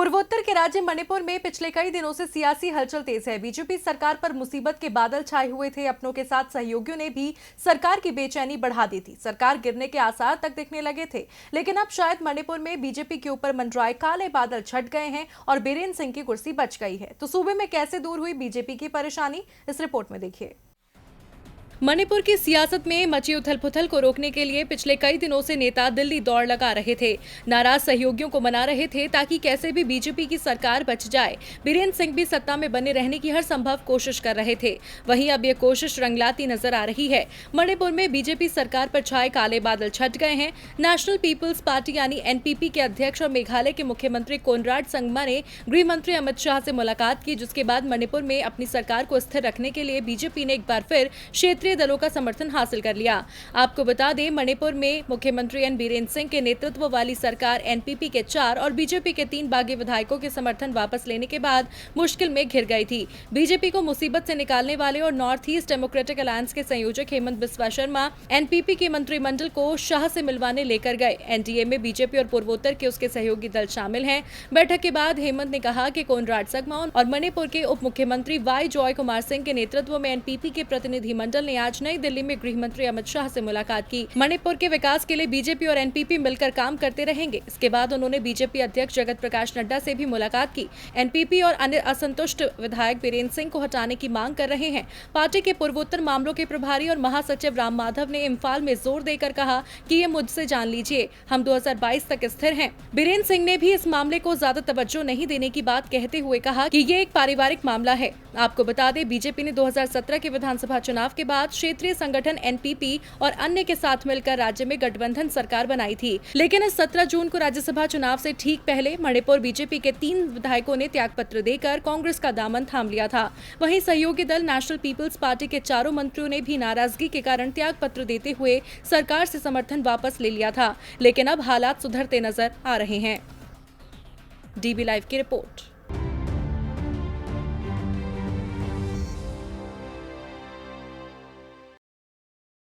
पूर्वोत्तर के राज्य मणिपुर में पिछले कई दिनों से सियासी हलचल तेज है। बीजेपी सरकार पर मुसीबत के बादल छाए हुए थे। अपनों के साथ सहयोगियों ने भी सरकार की बेचैनी बढ़ा दी थी। सरकार गिरने के आसार तक दिखने लगे थे, लेकिन अब शायद मणिपुर में बीजेपी के ऊपर मंडराए काले बादल छट गए हैं और बीरेन सिंह की कुर्सी बच गई है। तो सूबे में कैसे दूर हुई बीजेपी की परेशानी, इस रिपोर्ट में देखिए। मणिपुर की सियासत में मची उथल-पुथल को रोकने के लिए पिछले कई दिनों से नेता दिल्ली दौड़ लगा रहे थे। नाराज सहयोगियों को मना रहे थे ताकि कैसे भी बीजेपी की सरकार बच जाए। बीरेन सिंह भी सत्ता में बने रहने की हर संभव कोशिश कर रहे थे। वहीं अब ये कोशिश रंगलाती नजर आ रही है। मणिपुर में बीजेपी सरकार पर छाए काले बादल छट गए हैं। नेशनल पीपुल्स पार्टी यानी एनपीपी के अध्यक्ष और मेघालय के मुख्यमंत्री कोनराड संगमा ने गृह मंत्री अमित शाह से मुलाकात की, जिसके बाद मणिपुर में अपनी सरकार को स्थिर रखने के लिए बीजेपी ने एक बार फिर क्षेत्रीय दलों का समर्थन हासिल कर लिया। आपको बता दें, मणिपुर में मुख्यमंत्री एन बीरेन सिंह के नेतृत्व वाली सरकार एनपीपी के 4 और बीजेपी के 3 बागी विधायकों के समर्थन वापस लेने के बाद मुश्किल में घिर गई थी। बीजेपी को मुसीबत से निकालने वाले और नॉर्थ ईस्ट डेमोक्रेटिक अलायंस के संयोजक हेमंत बिस्वा शर्मा एनपीपी के मंत्रिमंडल को शाह से मिलवाने लेकर गए। एनडीए में बीजेपी और पूर्वोत्तर के उसके सहयोगी दल शामिल हैं। बैठक के बाद हेमंत ने कहा कि कोनराड संगमा और मणिपुर के उप मुख्यमंत्री वाई जॉय कुमार सिंह के नेतृत्व में एनपीपी के प्रतिनिधिमंडल ने आज नई दिल्ली में गृह मंत्री अमित शाह से मुलाकात की। मणिपुर के विकास के लिए बीजेपी और एनपीपी मिलकर काम करते रहेंगे। इसके बाद उन्होंने बीजेपी अध्यक्ष जगत प्रकाश नड्डा से भी मुलाकात की। एनपीपी और अन्य असंतुष्ट विधायक बीरेन सिंह को हटाने की मांग कर रहे हैं। पार्टी के पूर्वोत्तर मामलों के प्रभारी और महासचिव राम माधव ने इम्फाल में जोर देकर कहा कि ये मुझसे जान लीजिए, हम 2022 तक स्थिर हैं। बीरेन सिंह ने भी इस मामले को ज्यादा तवज्जो नहीं देने की बात कहते हुए कहा कि ये एक पारिवारिक मामला है। आपको बता दें, बीजेपी ने 2017 के विधानसभा चुनाव के बाद क्षेत्रीय संगठन एनपीपी और अन्य के साथ मिलकर राज्य में गठबंधन सरकार बनाई थी, लेकिन इस 17 जून को राज्यसभा चुनाव से ठीक पहले मणिपुर बीजेपी के 3 विधायकों ने त्यागपत्र देकर कांग्रेस का दामन थाम लिया था। वहीं सहयोगी दल नेशनल पीपुल्स पार्टी के 4 मंत्रियों ने भी नाराजगी के कारण त्यागपत्र देते हुए सरकार से समर्थन वापस ले लिया था, लेकिन अब हालात सुधरते नजर आ रहे हैं। डीबी लाइव की रिपोर्ट।